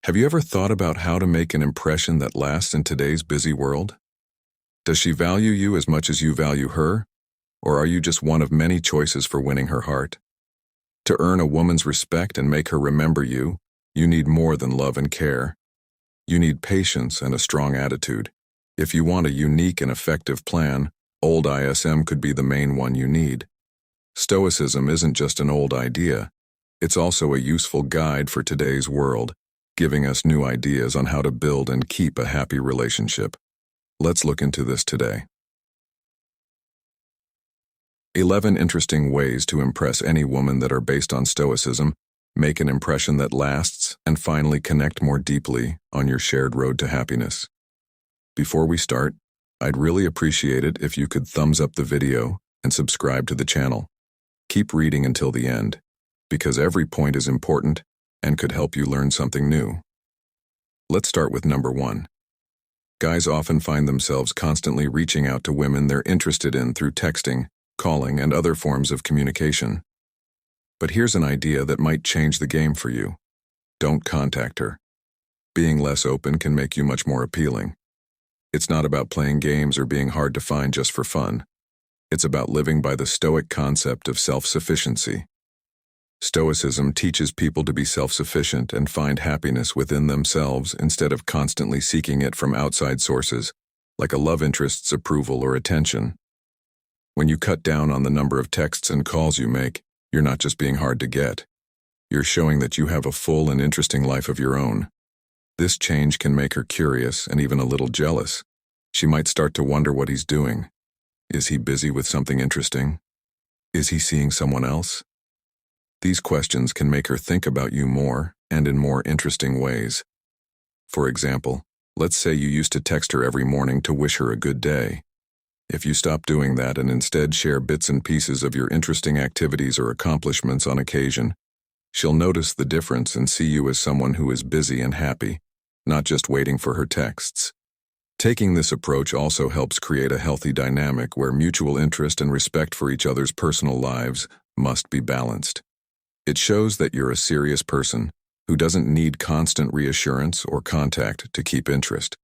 Have you ever thought about how to make an impression that lasts in today's busy world? Does she value you as much as you value her, or are you just one of many choices for winning her heart? To earn a woman's respect and make her remember you, you need more than love and care. You need patience and a strong attitude. If you want a unique and effective plan, old ISM could be the main one you need. Stoicism isn't just an old idea. It's also a useful guide for today's world, giving us new ideas on how to build and keep a happy relationship. Let's look into this today. 11 interesting ways to impress any woman that are based on Stoicism, make an impression that lasts, and finally connect more deeply on your shared road to happiness. Before we start, I'd really appreciate it if you could thumbs up the video and subscribe to the channel. Keep reading until the end, because every point is important and could help you learn something new. Let's start with number 1. Guys often find themselves constantly reaching out to women they're interested in through texting, calling, and other forms of communication. But here's an idea that might change the game for you. Don't contact her. Being less open can make you much more appealing. It's not about playing games or being hard to find just for fun. It's about living by the Stoic concept of self-sufficiency. Stoicism teaches people to be self-sufficient and find happiness within themselves instead of constantly seeking it from outside sources, like a love interest's approval or attention. When you cut down on the number of texts and calls you make, you're not just being hard to get. You're showing that you have a full and interesting life of your own. This change can make her curious and even a little jealous. She might start to wonder what he's doing. Is he busy with something interesting? Is he seeing someone else? These questions can make her think about you more and in more interesting ways. For example, let's say you used to text her every morning to wish her a good day. If you stop doing that and instead share bits and pieces of your interesting activities or accomplishments on occasion, she'll notice the difference and see you as someone who is busy and happy, not just waiting for her texts. Taking this approach also helps create a healthy dynamic where mutual interest and respect for each other's personal lives must be balanced. It shows that you're a serious person who doesn't need constant reassurance or contact to keep interest.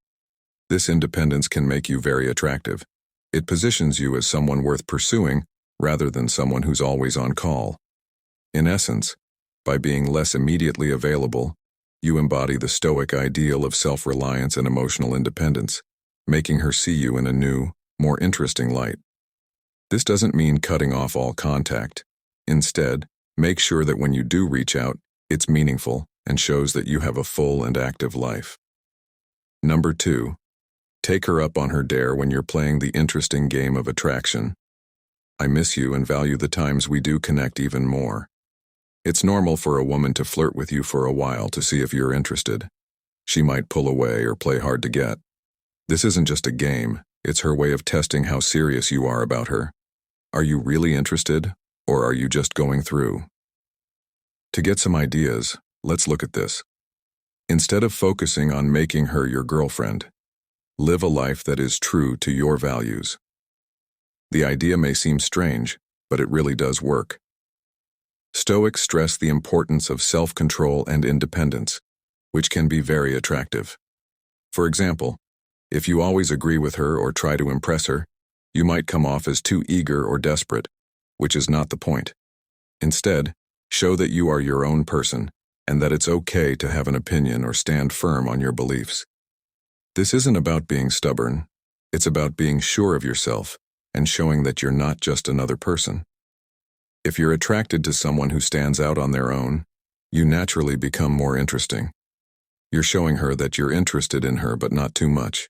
This independence can make you very attractive. It positions you as someone worth pursuing rather than someone who's always on call. In essence, by being less immediately available, you embody the Stoic ideal of self-reliance and emotional independence, making her see you in a new, more interesting light. This doesn't mean cutting off all contact. Instead, make sure that when you do reach out, it's meaningful and shows that you have a full and active life. Number 2. Take her up on her dare when you're playing the interesting game of attraction. I miss you and value the times we do connect even more. It's normal for a woman to flirt with you for a while to see if you're interested. She might pull away or play hard to get. This isn't just a game, it's her way of testing how serious you are about her. Are you really interested, or are you just going through? To get some ideas, let's look at this. Instead of focusing on making her your girlfriend, live a life that is true to your values. The idea may seem strange, but it really does work. Stoics stress the importance of self-control and independence, which can be very attractive. For example, if you always agree with her or try to impress her, you might come off as too eager or desperate, which is not the point. Instead, show that you are your own person and that it's okay to have an opinion or stand firm on your beliefs. This isn't about being stubborn, it's about being sure of yourself and showing that you're not just another person. If you're attracted to someone who stands out on their own, you naturally become more interesting. You're showing her that you're interested in her but not too much.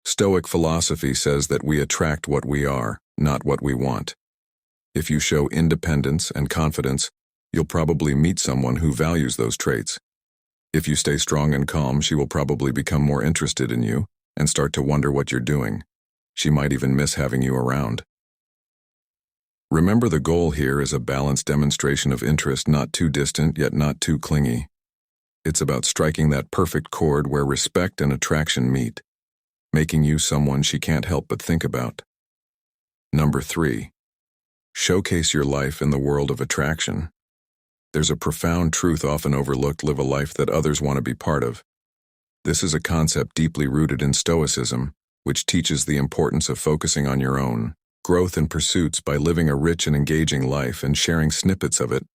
Stoic philosophy says that we attract what we are, not what we want. If you show independence and confidence, you'll probably meet someone who values those traits. If you stay strong and calm, she will probably become more interested in you and start to wonder what you're doing. She might even miss having you around. Remember, the goal here is a balanced demonstration of interest, not too distant yet not too clingy. It's about striking that perfect chord where respect and attraction meet, making you someone she can't help but think about. Number 3. Showcase your life in the world of attraction. There's a profound truth often overlooked: live a life that others want to be part of. This is a concept deeply rooted in Stoicism, which teaches the importance of focusing on your own growth and pursuits by living a rich and engaging life and sharing snippets of it.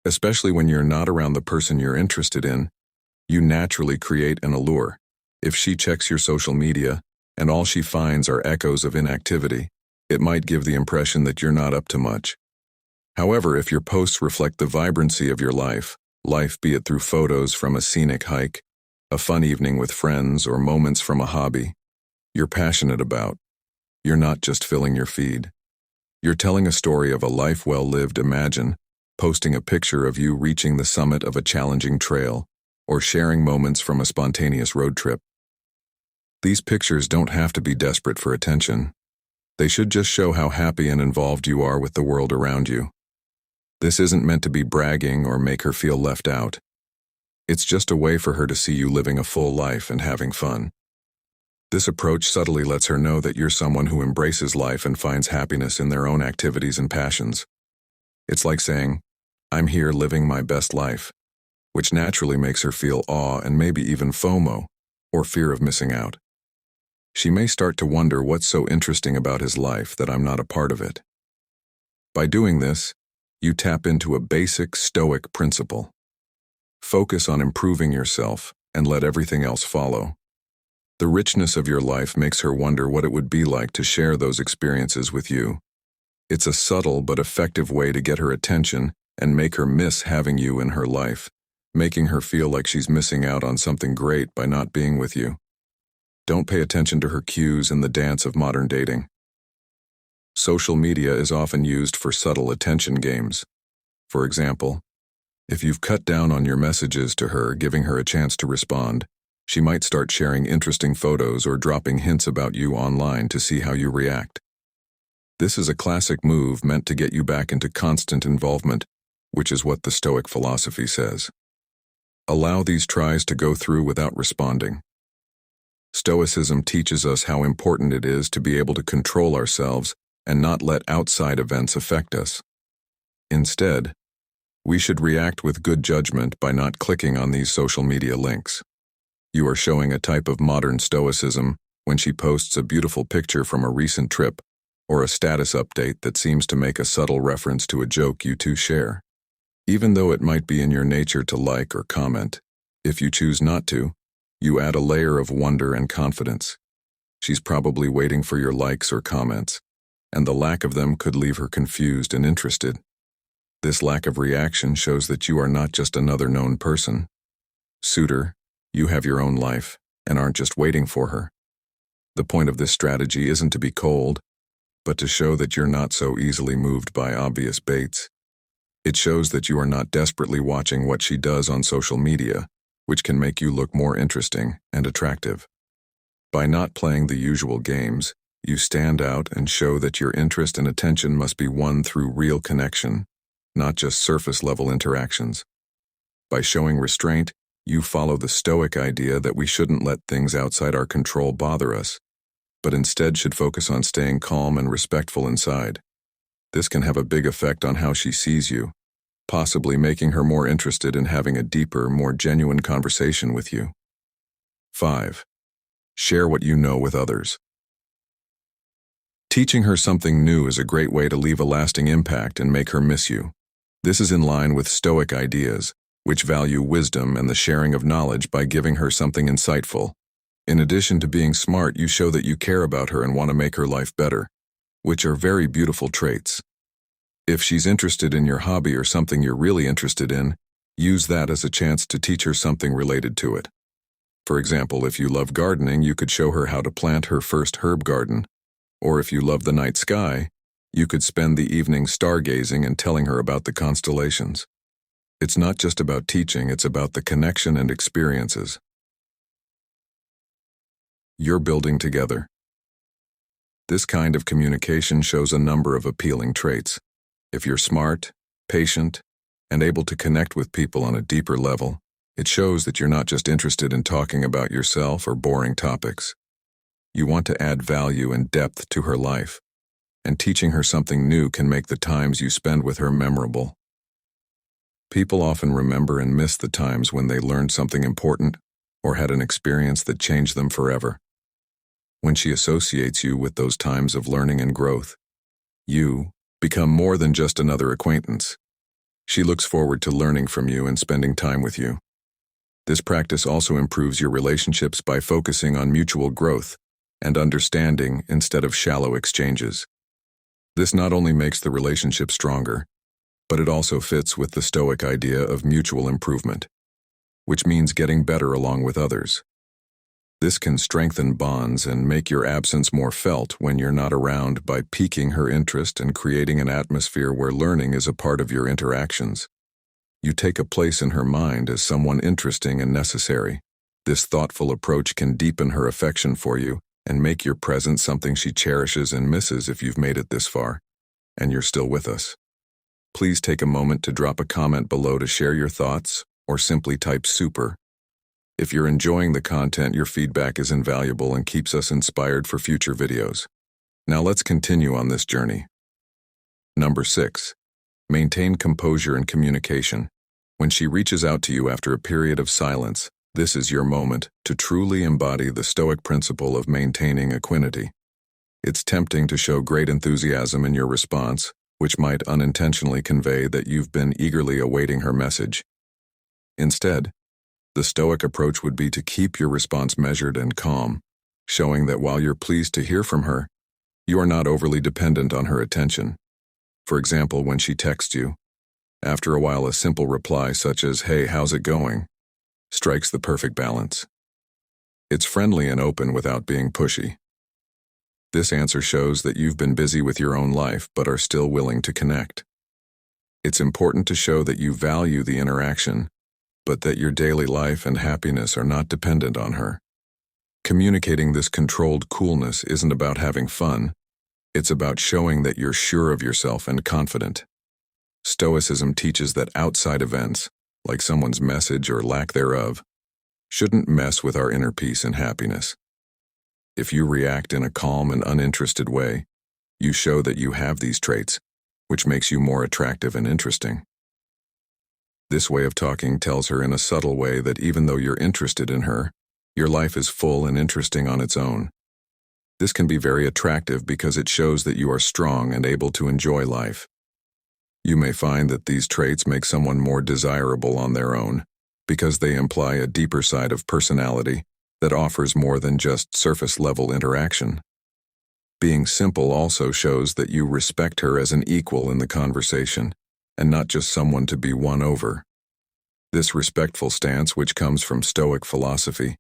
Especially when you're not around the person you're interested in, you naturally create an allure. If she checks your social media and all she finds are echoes of inactivity, it might give the impression that you're not up to much. However, if your posts reflect the vibrancy of your life, be it through photos from a scenic hike, a fun evening with friends, or moments from a hobby you're passionate about, you're not just filling your feed. You're telling a story of a life well lived. Imagine posting a picture of you reaching the summit of a challenging trail, or sharing moments from a spontaneous road trip. These pictures don't have to be desperate for attention. They should just show how happy and involved you are with the world around you. This isn't meant to be bragging or make her feel left out. It's just a way for her to see you living a full life and having fun. This approach subtly lets her know that you're someone who embraces life and finds happiness in their own activities and passions. It's like saying, "I'm here living my best life," which naturally makes her feel awe and maybe even FOMO, or fear of missing out. She may start to wonder, what's so interesting about his life that I'm not a part of it? By doing this, you tap into a basic Stoic principle. Focus on improving yourself and let everything else follow. The richness of your life makes her wonder what it would be like to share those experiences with you. It's a subtle but effective way to get her attention and make her miss having you in her life, making her feel like she's missing out on something great by not being with you. Don't pay attention to her cues in the dance of modern dating. Social media is often used for subtle attention games. For example, if you've cut down on your messages to her, giving her a chance to respond, she might start sharing interesting photos or dropping hints about you online to see how you react. This is a classic move meant to get you back into constant involvement, which is what the Stoic philosophy says. Allow these tries to go through without responding. Stoicism teaches us how important it is to be able to control ourselves and not let outside events affect us. Instead, we should react with good judgment by not clicking on these social media links. You are showing a type of modern Stoicism when she posts a beautiful picture from a recent trip or a status update that seems to make a subtle reference to a joke you two share. Even though it might be in your nature to like or comment, if you choose not to, you add a layer of wonder and confidence. She's probably waiting for your likes or comments, and the lack of them could leave her confused and interested. This lack of reaction shows that you are not just another known person. Suitor, you have your own life and aren't just waiting for her. The point of this strategy isn't to be cold, but to show that you're not so easily moved by obvious baits. It shows that you are not desperately watching what she does on social media, which can make you look more interesting and attractive. By not playing the usual games, you stand out and show that your interest and attention must be won through real connection, not just surface-level interactions. By showing restraint, you follow the Stoic idea that we shouldn't let things outside our control bother us, but instead should focus on staying calm and respectful inside. This can have a big effect on how she sees you, possibly making her more interested in having a deeper, more genuine conversation with you. 5. Share what you know with others. Teaching her something new is a great way to leave a lasting impact and make her miss you. This is in line with Stoic ideas, which value wisdom and the sharing of knowledge by giving her something insightful. In addition to being smart, you show that you care about her and want to make her life better, which are very beautiful traits. If she's interested in your hobby or something you're really interested in, use that as a chance to teach her something related to it. For example, if you love gardening, you could show her how to plant her first herb garden. Or if you love the night sky, you could spend the evening stargazing and telling her about the constellations. It's not just about teaching, it's about the connection and experiences you're building together. This kind of communication shows a number of appealing traits. If you're smart, patient, and able to connect with people on a deeper level, it shows that you're not just interested in talking about yourself or boring topics. You want to add value and depth to her life, and teaching her something new can make the times you spend with her memorable. People often remember and miss the times when they learned something important or had an experience that changed them forever. When she associates you with those times of learning and growth, you become more than just another acquaintance. She looks forward to learning from you and spending time with you. This practice also improves your relationships by focusing on mutual growth and understanding instead of shallow exchanges. This not only makes the relationship stronger, but it also fits with the Stoic idea of mutual improvement, which means getting better along with others. This can strengthen bonds and make your absence more felt when you're not around by piquing her interest and creating an atmosphere where learning is a part of your interactions. You take a place in her mind as someone interesting and necessary. This thoughtful approach can deepen her affection for you and make your presence something she cherishes and misses if you've made it this far, and you're still with us. Please take a moment to drop a comment below to share your thoughts, or simply type super. If you're enjoying the content, your feedback is invaluable and keeps us inspired for future videos. Now let's continue on this journey. Number 6. Maintain composure and communication. When she reaches out to you after a period of silence, this is your moment to truly embody the Stoic principle of maintaining equanimity. It's tempting to show great enthusiasm in your response, which might unintentionally convey that you've been eagerly awaiting her message. Instead, the Stoic approach would be to keep your response measured and calm, showing that while you're pleased to hear from her, you are not overly dependent on her attention. For example, when she texts you, after a while a simple reply such as, "Hey, how's it going?" strikes the perfect balance. It's friendly and open without being pushy. This answer shows that you've been busy with your own life but are still willing to connect. It's important to show that you value the interaction, but that your daily life and happiness are not dependent on her. Communicating this controlled coolness isn't about having fun, it's about showing that you're sure of yourself and confident. Stoicism teaches that outside events, like someone's message or lack thereof, shouldn't mess with our inner peace and happiness. If you react in a calm and uninterested way, you show that you have these traits, which makes you more attractive and interesting. This way of talking tells her in a subtle way that even though you're interested in her, your life is full and interesting on its own. This can be very attractive because it shows that you are strong and able to enjoy life. You may find that these traits make someone more desirable on their own, because they imply a deeper side of personality that offers more than just surface-level interaction. Being simple also shows that you respect her as an equal in the conversation, and not just someone to be won over. This respectful stance, which comes from Stoic philosophy,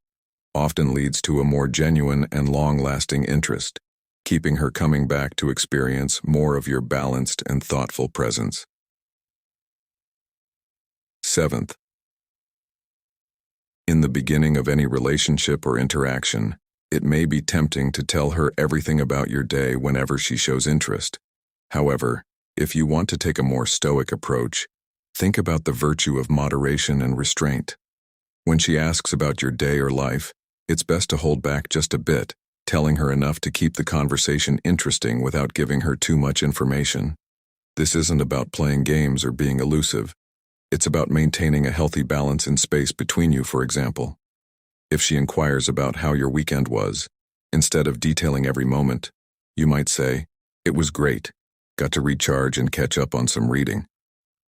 often leads to a more genuine and long-lasting interest, keeping her coming back to experience more of your balanced and thoughtful presence. 7th. In the beginning of any relationship or interaction, it may be tempting to tell her everything about your day whenever she shows interest. However, if you want to take a more Stoic approach, think about the virtue of moderation and restraint. When she asks about your day or life, it's best to hold back just a bit, telling her enough to keep the conversation interesting without giving her too much information. This isn't about playing games or being elusive. It's about maintaining a healthy balance in space between you, for example. If she inquires about how your weekend was, instead of detailing every moment, you might say, "It was great. Got to recharge and catch up on some reading."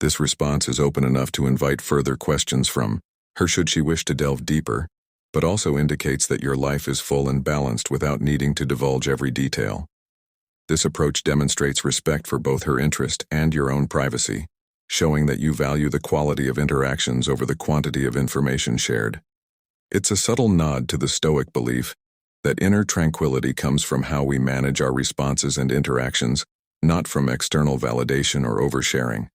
This response is open enough to invite further questions from her should she wish to delve deeper, but also indicates that your life is full and balanced without needing to divulge every detail. This approach demonstrates respect for both her interest and your own privacy, showing that you value the quality of interactions over the quantity of information shared. It's a subtle nod to the Stoic belief that inner tranquility comes from how we manage our responses and interactions, not from external validation or oversharing.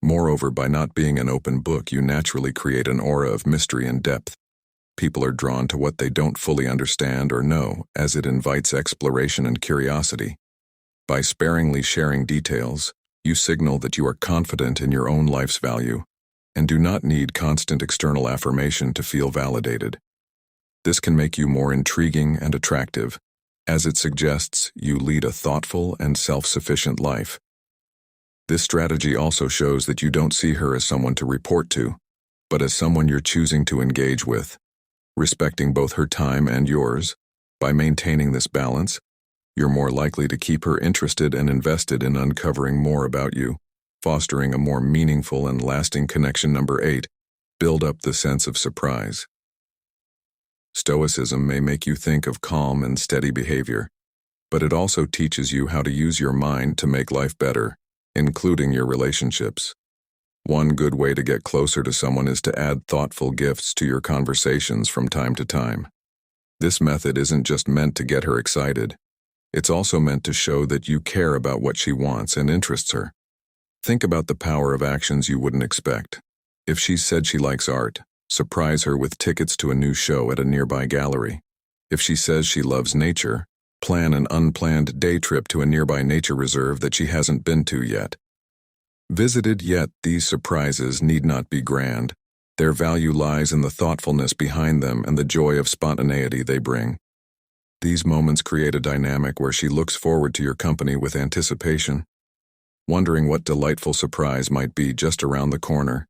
Moreover, by not being an open book, you naturally create an aura of mystery and depth. People are drawn to what they don't fully understand or know, as it invites exploration and curiosity. By sparingly sharing details, you signal that you are confident in your own life's value and do not need constant external affirmation to feel validated. This can make you more intriguing and attractive, as it suggests you lead a thoughtful and self-sufficient life. This strategy also shows that you don't see her as someone to report to, but as someone you're choosing to engage with, respecting both her time and yours. By maintaining this balance, you're more likely to keep her interested and invested in uncovering more about you, fostering a more meaningful and lasting connection. Number 8, build up the sense of surprise. Stoicism may make you think of calm and steady behavior, but it also teaches you how to use your mind to make life better, including your relationships. One good way to get closer to someone is to add thoughtful gifts to your conversations from time to time. This method isn't just meant to get her excited. It's also meant to show that you care about what she wants and interests her. Think about the power of actions you wouldn't expect. If she said she likes art, surprise her with tickets to a new show at a nearby gallery. If she says she loves nature, plan an unplanned day trip to a nearby nature reserve that she hasn't been to yet. These surprises need not be grand. Their value lies in the thoughtfulness behind them and the joy of spontaneity they bring. These moments create a dynamic where she looks forward to your company with anticipation, wondering what delightful surprise might be just around the corner.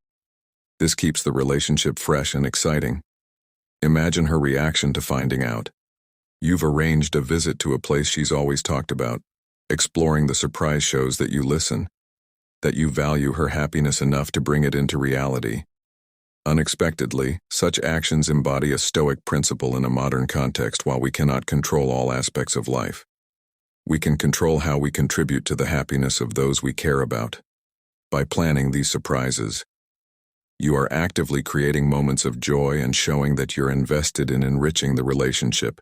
This keeps the relationship fresh and exciting. Imagine her reaction to finding out you've arranged a visit to a place she's always talked about. Exploring the surprise shows that you listen, that you value her happiness enough to bring it into reality. Unexpectedly, such actions embody a Stoic principle in a modern context. While we cannot control all aspects of life, we can control how we contribute to the happiness of those we care about. By planning these surprises, you are actively creating moments of joy and showing that you're invested in enriching the relationship.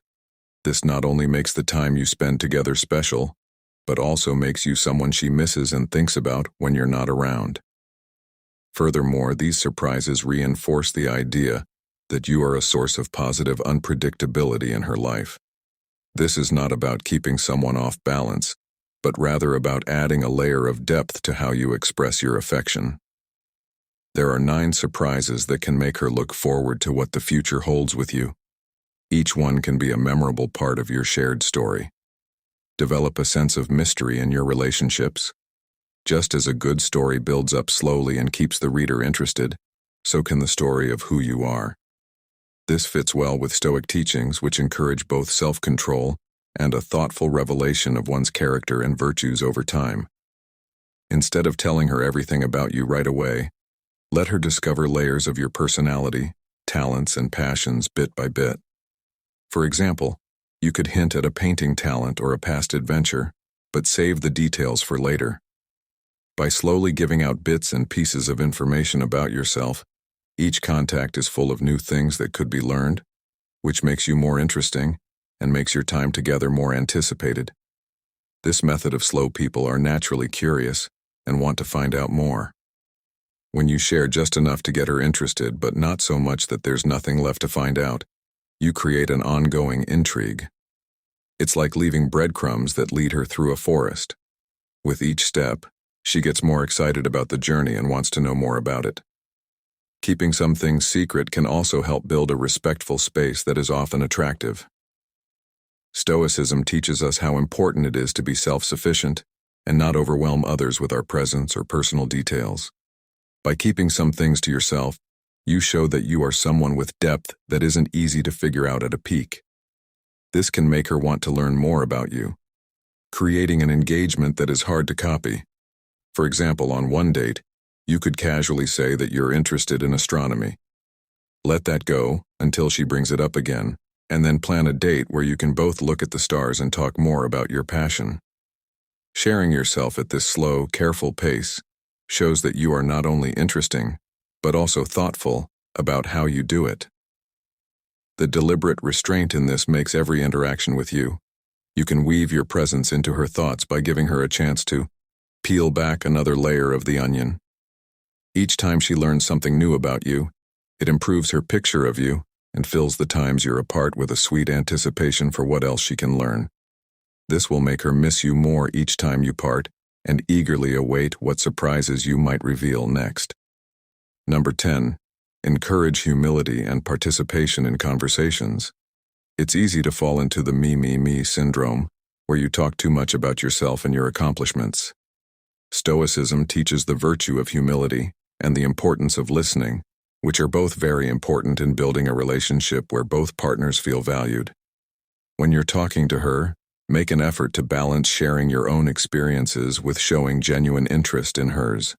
This not only makes the time you spend together special, but also makes you someone she misses and thinks about when you're not around. Furthermore, these surprises reinforce the idea that you are a source of positive unpredictability in her life. This is not about keeping someone off balance, but rather about adding a layer of depth to how you express your affection. There are 9 surprises that can make her look forward to what the future holds with you. Each one can be a memorable part of your shared story. Develop a sense of mystery in your relationships. Just as a good story builds up slowly and keeps the reader interested, so can the story of who you are. This fits well with Stoic teachings, which encourage both self-control and a thoughtful revelation of one's character and virtues over time. Instead of telling her everything about you right away, let her discover layers of your personality, talents, and passions bit by bit. For example, you could hint at a painting talent or a past adventure, but save the details for later. By slowly giving out bits and pieces of information about yourself, each contact is full of new things that could be learned, which makes you more interesting and makes your time together more anticipated. This method of slow people are naturally curious and want to find out more. When you share just enough to get her interested, but not so much that there's nothing left to find out, you create an ongoing intrigue. It's like leaving breadcrumbs that lead her through a forest. With each step, she gets more excited about the journey and wants to know more about it. Keeping some things secret can also help build a respectful space that is often attractive. Stoicism teaches us how important it is to be self-sufficient and not overwhelm others with our presence or personal details. By keeping some things to yourself, you show that you are someone with depth that isn't easy to figure out at a peek. This can make her want to learn more about you, creating an engagement that is hard to copy. For example, on one date, you could casually say that you're interested in astronomy. Let that go until she brings it up again, and then plan a date where you can both look at the stars and talk more about your passion. Sharing yourself at this slow, careful pace shows that you are not only interesting, but also thoughtful about how you do it. The deliberate restraint in this makes every interaction with you. You can weave your presence into her thoughts by giving her a chance to peel back another layer of the onion. Each time she learns something new about you, it improves her picture of you and fills the times you're apart with a sweet anticipation for what else she can learn. This will make her miss you more each time you part and eagerly await what surprises you might reveal next. Number 10. Encourage humility and participation in conversations. It's easy to fall into the me syndrome, where you talk too much about yourself and your accomplishments. Stoicism teaches the virtue of humility and the importance of listening, which are both very important in building a relationship where both partners feel valued. When you're talking to her, make an effort to balance sharing your own experiences with showing genuine interest in hers.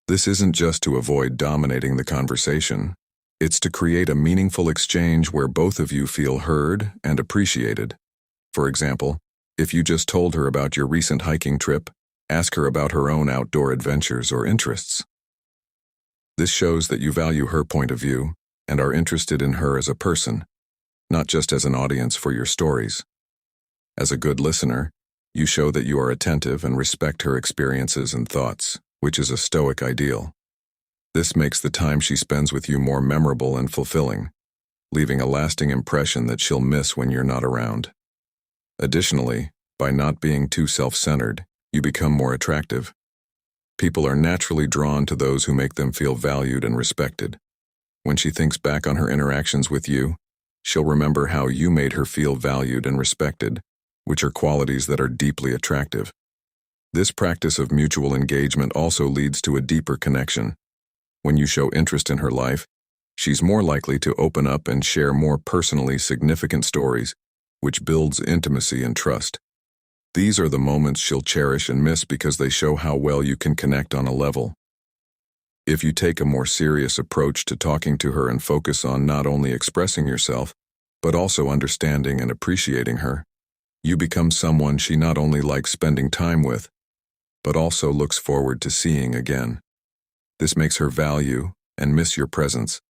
This isn't just to avoid dominating the conversation. It's to create a meaningful exchange where both of you feel heard and appreciated. For example, if you just told her about your recent hiking trip, ask her about her own outdoor adventures or interests. This shows that you value her point of view and are interested in her as a person, not just as an audience for your stories. As a good listener, you show that you are attentive and respect her experiences and thoughts, which is a Stoic ideal. This makes the time she spends with you more memorable and fulfilling, leaving a lasting impression that she'll miss when you're not around. Additionally, by not being too self-centered, you become more attractive. People are naturally drawn to those who make them feel valued and respected. When she thinks back on her interactions with you, she'll remember how you made her feel valued and respected, which are qualities that are deeply attractive. This practice of mutual engagement also leads to a deeper connection. When you show interest in her life, she's more likely to open up and share more personally significant stories, which builds intimacy and trust. These are the moments she'll cherish and miss because they show how well you can connect on a level. If you take a more serious approach to talking to her and focus on not only expressing yourself, but also understanding and appreciating her, you become someone she not only likes spending time with, but also looks forward to seeing again. This makes her value and miss your presence,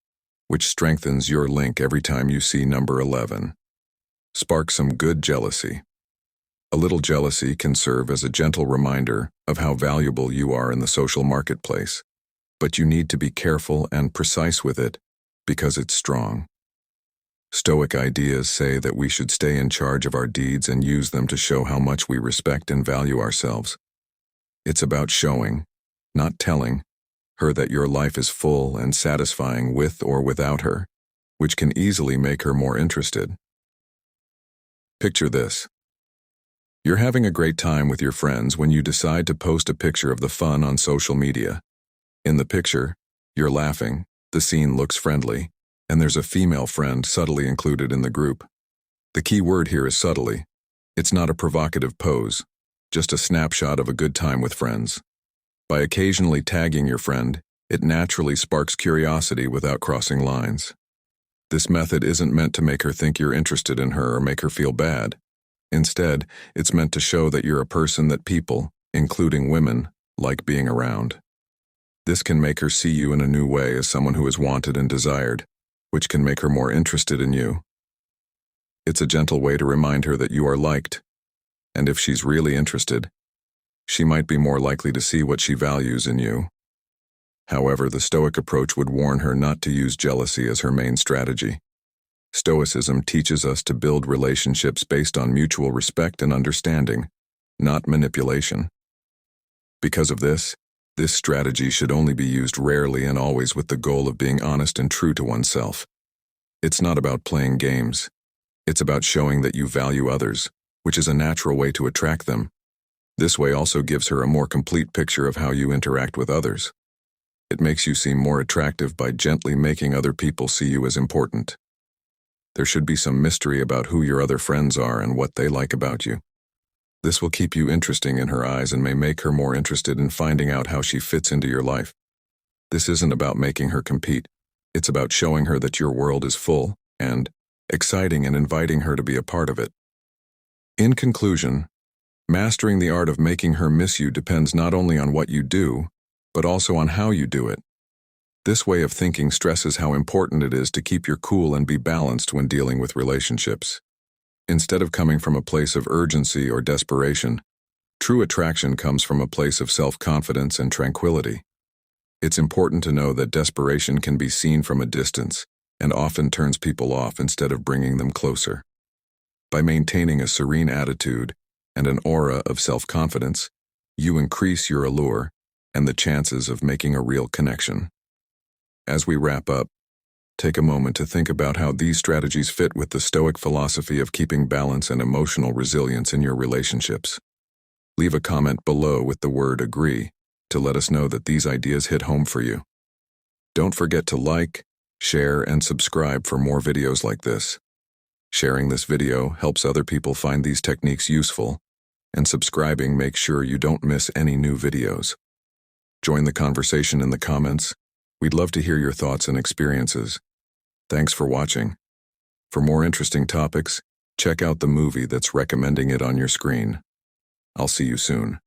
which strengthens your link every time you see number 11. Spark some good jealousy. A little jealousy can serve as a gentle reminder of how valuable you are in the social marketplace, but you need to be careful and precise with it because it's strong. Stoic ideas say that we should stay in charge of our deeds and use them to show how much we respect and value ourselves. It's about showing, not telling, her that your life is full and satisfying with or without her, which can easily make her more interested. Picture this. You're having a great time with your friends when you decide to post a picture of the fun on social media. In the picture, you're laughing, the scene looks friendly, and there's a female friend subtly included in the group. The key word here is subtly. It's not a provocative pose, just a snapshot of a good time with friends. By occasionally tagging your friend, it naturally sparks curiosity without crossing lines. This method isn't meant to make her think you're interested in her or make her feel bad. Instead, it's meant to show that you're a person that people, including women, like being around. This can make her see you in a new way as someone who is wanted and desired, which can make her more interested in you. It's a gentle way to remind her that you are liked, and if she's really interested, she might be more likely to see what she values in you. However, the Stoic approach would warn her not to use jealousy as her main strategy. Stoicism teaches us to build relationships based on mutual respect and understanding, not manipulation. Because of this strategy should only be used rarely and always with the goal of being honest and true to oneself. It's not about playing games. It's about showing that you value others, which is a natural way to attract them. This way also gives her a more complete picture of how you interact with others. It makes you seem more attractive by gently making other people see you as important. There should be some mystery about who your other friends are and what they like about you. This will keep you interesting in her eyes and may make her more interested in finding out how she fits into your life. This isn't about making her compete. It's about showing her that your world is full and exciting and inviting her to be a part of it. In conclusion, mastering the art of making her miss you depends not only on what you do, but also on how you do it. This way of thinking stresses how important it is to keep your cool and be balanced when dealing with relationships. Instead of coming from a place of urgency or desperation, true attraction comes from a place of self-confidence and tranquility. It's important to know that desperation can be seen from a distance and often turns people off instead of bringing them closer. By maintaining a serene attitude and an aura of self-confidence, you increase your allure and the chances of making a real connection. As we wrap up, take a moment to think about how these strategies fit with the Stoic philosophy of keeping balance and emotional resilience in your relationships. Leave a comment below with the word agree to let us know that these ideas hit home for you. Don't forget to like, share, and subscribe for more videos like this. Sharing this video helps other people find these techniques useful, and subscribing makes sure you don't miss any new videos. Join the conversation in the comments. We'd love to hear your thoughts and experiences. Thanks for watching. For more interesting topics, check out the movie that's recommending it on your screen. I'll see you soon.